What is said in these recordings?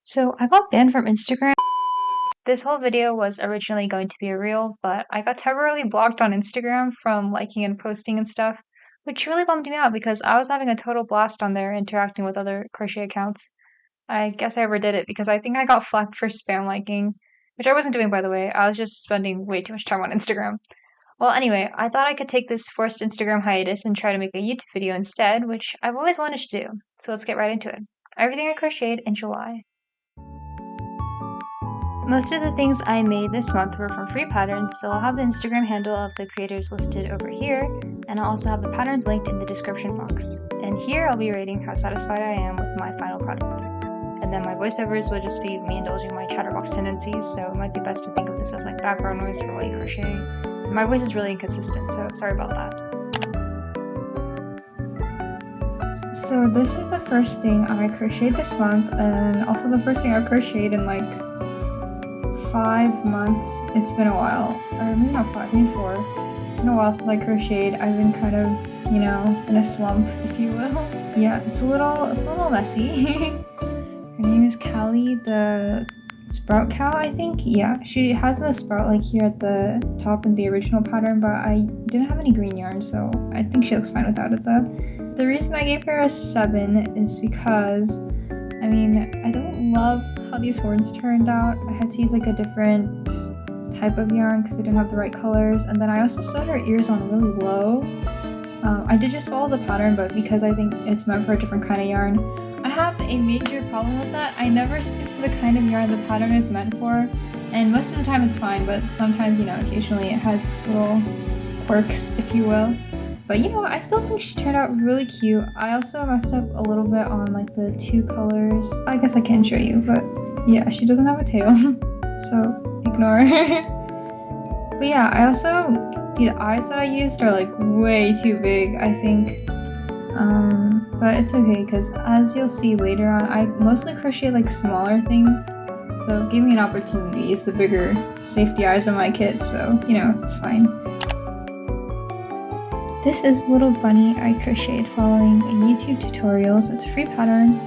So I got banned from Instagram. This whole video was originally going to be a reel, but I got temporarily blocked on Instagram from liking and posting and stuff, which really bummed me out because I was having a total blast on there interacting with other crochet accounts. I guess I overdid it because I think I got flagged for spam liking, which I wasn't doing by the way. I was just spending way too much time on Instagram. Well, anyway, I thought I could take this forced Instagram hiatus and try to make a YouTube video instead, which I've always wanted to do. So let's get right into it. Everything I crocheted in July. Most of the things I made this month were from free patterns, so I'll have the Instagram handle of the creators listed over here, and I'll also have the patterns linked in the description box. And here I'll be rating how satisfied I am with my final product. And then my voiceovers will just be me indulging my chatterbox tendencies, so it might be best to think of this as like background noise for while you crochet. My voice is really inconsistent, so sorry about that. So this is the first thing I crocheted this month, and also the first thing I crocheted in like 5 months. It's been a while, or maybe not 5, maybe 4. It's been a while since I crocheted. I've been kind of, in a slump, if you will. Yeah, it's a little messy. Her name is Callie, the sprout cow, I think. Yeah, she has the sprout like here at the top in the original pattern, but I didn't have any green yarn, so I think she looks fine without it though. The reason I gave her a 7 is because I don't love how these horns turned out. I had to use like a different type of yarn because I didn't have the right colors, and then I also sewed her ears on really low. I did just follow the pattern, but because I think it's meant for a different kind of yarn, I have a major problem with that. I never stick to the kind of yarn the pattern is meant for, and most of the time it's fine, but sometimes, occasionally it has its little quirks, if you will. But I still think she turned out really cute. I also messed up a little bit on like the 2 colors. I guess I can't show you, but yeah, she doesn't have a tail, so ignore. But yeah, the eyes that I used are like way too big, I think. But it's okay because as you'll see later on, I mostly crochet like smaller things. So it gave me an opportunity to use the bigger safety eyes on my kit, so it's fine. This is Little Bunny I crocheted following a YouTube tutorial, so it's a free pattern.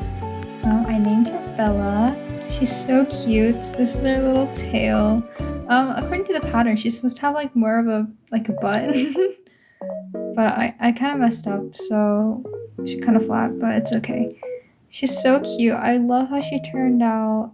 I named her Bella. She's so cute. This is her little tail. According to the pattern, she's supposed to have like more of a butt. But I kind of messed up, so she's kind of flat, but it's okay. She's so cute. I love how she turned out.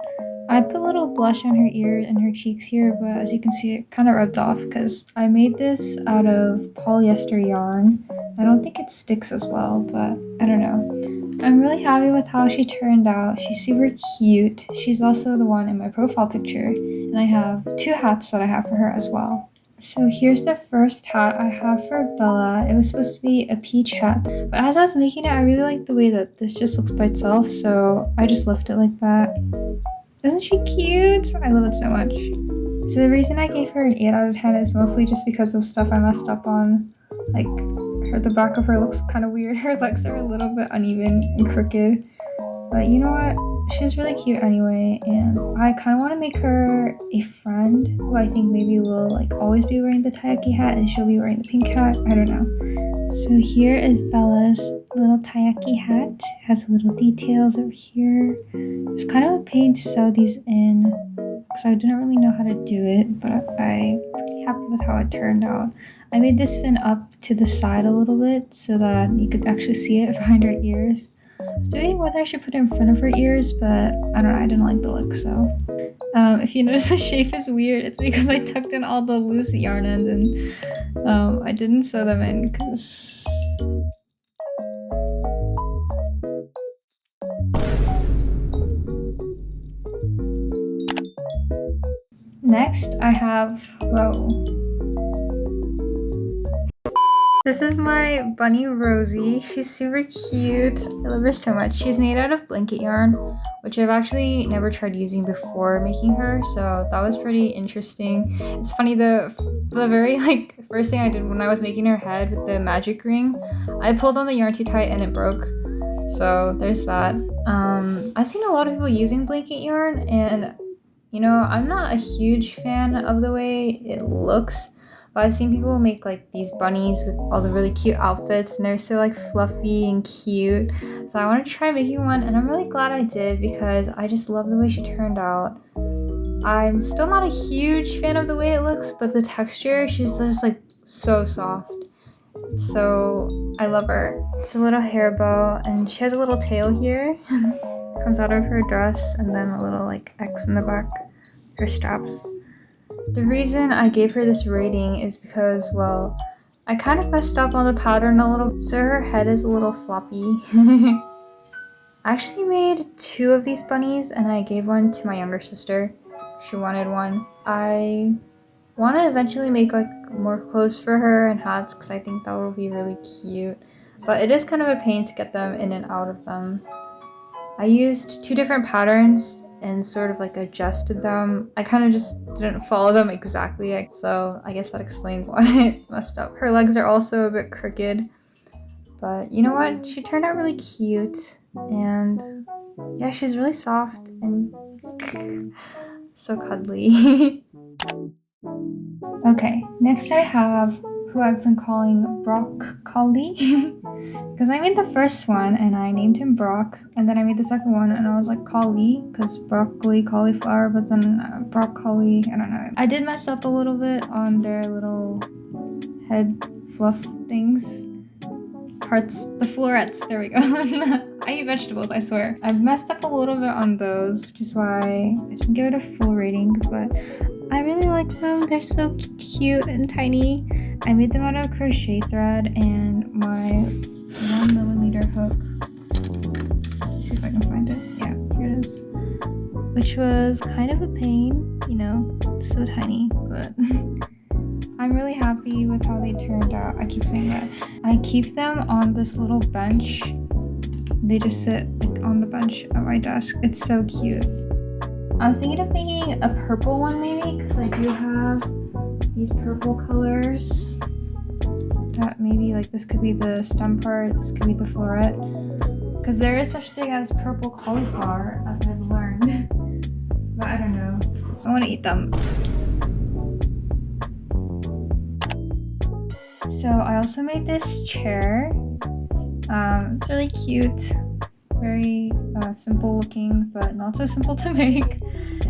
I put a little blush on her ears and her cheeks here, but as you can see, it kind of rubbed off because I made this out of polyester yarn. I don't think it sticks as well, but I don't know. I'm really happy with how she turned out. She's super cute. She's also the one in my profile picture, and I have 2 hats that I have for her as well. So here's the first hat I have for Bella. It was supposed to be a peach hat, but as I was making it, I really liked the way that this just looks by itself, so I just left it like that. Isn't she cute? I love it so much. So the reason I gave her an 8 out of 10 is mostly just because of stuff I messed up on. Like, the back of her looks kind of weird. Her legs are a little bit uneven and crooked. But you know what? She's really cute anyway, and I kind of want to make her a friend who I think maybe will like always be wearing the taiyaki hat and she'll be wearing the pink hat. I don't know. So here is Bella's little taiyaki hat. It has little details over here. It's kind of a pain to sew these in because I didn't really know how to do it, but I'm pretty happy with how it turned out. I made this fin up to the side a little bit so that you could actually see it behind her ears. I was debating whether I should put it in front of her ears, but I don't know, I didn't like the look, so. If you notice the shape is weird, it's because I tucked in all the loose yarn ends and I didn't sew them in because... Next, I have, this is my bunny Rosie. She's super cute. I love her so much. She's made out of blanket yarn, which I've actually never tried using before making her, so that was pretty interesting. It's funny, the very first thing I did when I was making her head with the magic ring, I pulled on the yarn too tight and it broke. So there's that. I've seen a lot of people using blanket yarn, and I'm not a huge fan of the way it looks. but I've seen people make like these bunnies with all the really cute outfits, and they're so like fluffy and cute. So I wanted to try making one, and I'm really glad I did because I just love the way she turned out. I'm still not a huge fan of the way it looks, but the texture, she's just like so soft. So I love her. It's a little hair bow, and she has a little tail here. Comes out of her dress, and then a little like X in the back, her straps. The reason I gave her this rating is because, well, I kind of messed up on the pattern a little, so her head is a little floppy. I actually made 2 of these bunnies, and I gave one to my younger sister. She wanted one. I want to eventually make like more clothes for her and hats because I think that will be really cute. But it is kind of a pain to get them in and out of them. I used 2 different patterns and sort of like adjusted them. I kind of just didn't follow them exactly, so I guess that explains why it's messed up. Her legs are also a bit crooked, but you know what? She turned out really cute, and yeah, she's really soft and so cuddly. Okay, next I have who I've been calling Broccoli because I made the first one and I named him Brock, and then I made the second one and I was like Collie because broccoli, cauliflower, but then broccoli, I don't know. I did mess up a little bit on their little head fluff things. Parts, the florets, there we go. I eat vegetables, I swear. I've messed up a little bit on those, which is why I didn't give it a full rating, but I really like them. They're so cute and tiny. I made them out of crochet thread and my 1mm hook. Let's see if I can find it. Yeah, here it is. Which was kind of a pain, you know, so tiny, but I'm really happy with how they turned out. I keep saying that. I keep them on this little bench. They just sit like on the bench at my desk. It's so cute. I was thinking of making a purple one maybe because I do have these purple colors. That maybe like this could be the stem part, this could be the floret. Because there is such thing as purple cauliflower, as I've learned. But I don't know. I want to eat them. So I also made this chair. It's really cute. Very simple looking, but not so simple to make.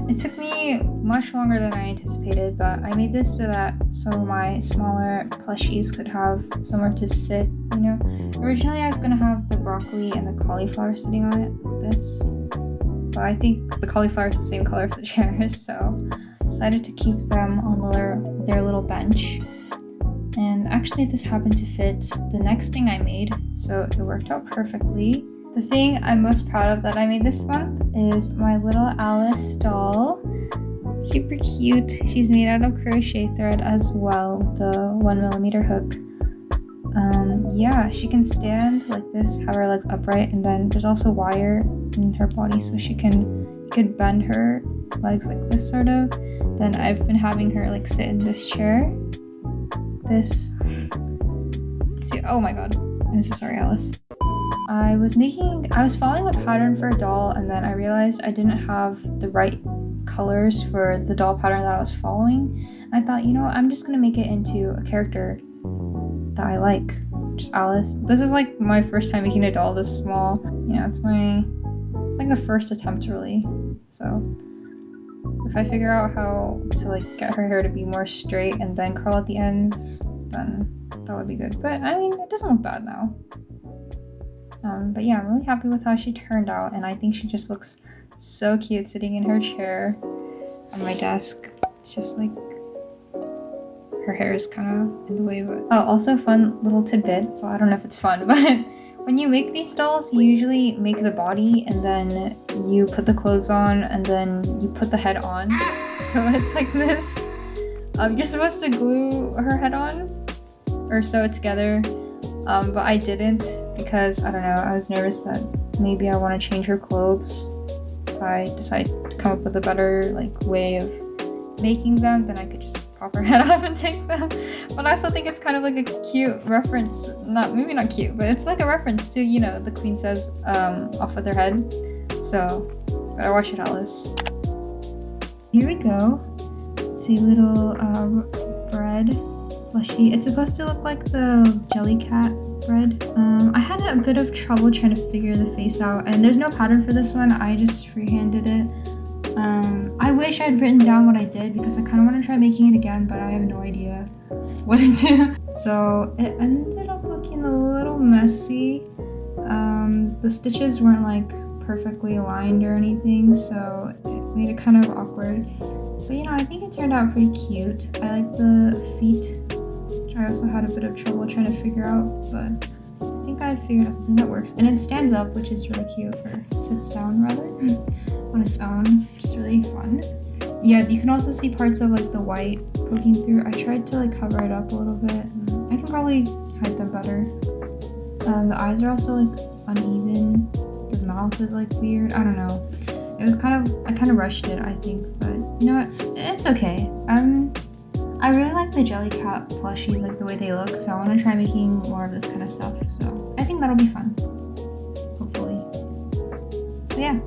It took me much longer than I anticipated, but I made this so that some of my smaller plushies could have somewhere to sit, you know. Originally I was going to have the broccoli and the cauliflower sitting on it, like this. But I think the cauliflower is the same color as the chairs, so I decided to keep them on their little bench. And actually this happened to fit the next thing I made, so it worked out perfectly. The thing I'm most proud of that I made this month is my little Alice doll. Super cute. She's made out of crochet thread as well with the 1mm hook. Yeah, she can stand like this, have her legs upright, and then there's also wire in her body so you could bend her legs like this sort of. Then I've been having her like sit in this chair. Oh my god, I'm so sorry, Alice. I was following a pattern for a doll, and then I realized I didn't have the right colors for the doll pattern that I was following. And I thought, you know what, I'm just gonna make it into a character that I like, just Alice. This is like my first time making a doll this small. You know, it's like a first attempt really. So if I figure out how to like get her hair to be more straight and then curl at the ends, then that would be good. But I mean, it doesn't look bad now. But yeah, I'm really happy with how she turned out, and I think she just looks so cute sitting in her chair on my desk. It's just like her hair is kind of in the way, but oh, also fun little tidbit. Well, I don't know if it's fun, but when you make these dolls, you usually make the body and then you put the clothes on and then you put the head on. So it's like this. You're supposed to glue her head on or sew it together. But I didn't because, I don't know, I was nervous that maybe I want to change her clothes. If I decide to come up with a better like way of making them, then I could just pop her head off and take them. But I also think it's kind of like a cute reference, maybe not cute, but it's like a reference to, you know, the queen says off with her head. So, better watch it, Alice. Here we go. It's a little bread plushie. It's supposed to look like the Jellycat bread. I had a bit of trouble trying to figure the face out, and there's no pattern for this one. I just freehanded it. I wish I'd written down what I did because I kind of want to try making it again, but I have no idea what to do. So it ended up looking a little messy. The stitches weren't like perfectly aligned or anything, so it made it kind of awkward. But you know, I think it turned out pretty cute. I like the feet, which I also had a bit of trouble trying to figure out, but I think I figured out something that works. And it stands up, which is really cute, or sits down rather, on its own, which is really fun. Yeah, you can also see parts of like the white poking through. I tried to like cover it up a little bit. I can probably hide them better. The eyes are also like uneven. The mouth is like weird. I don't know. It was I kind of rushed it, I think, but you know what? It's okay. I really like the Jellycat plushies, like the way they look, so I want to try making more of this kind of stuff. So I think that'll be fun. Hopefully. So yeah.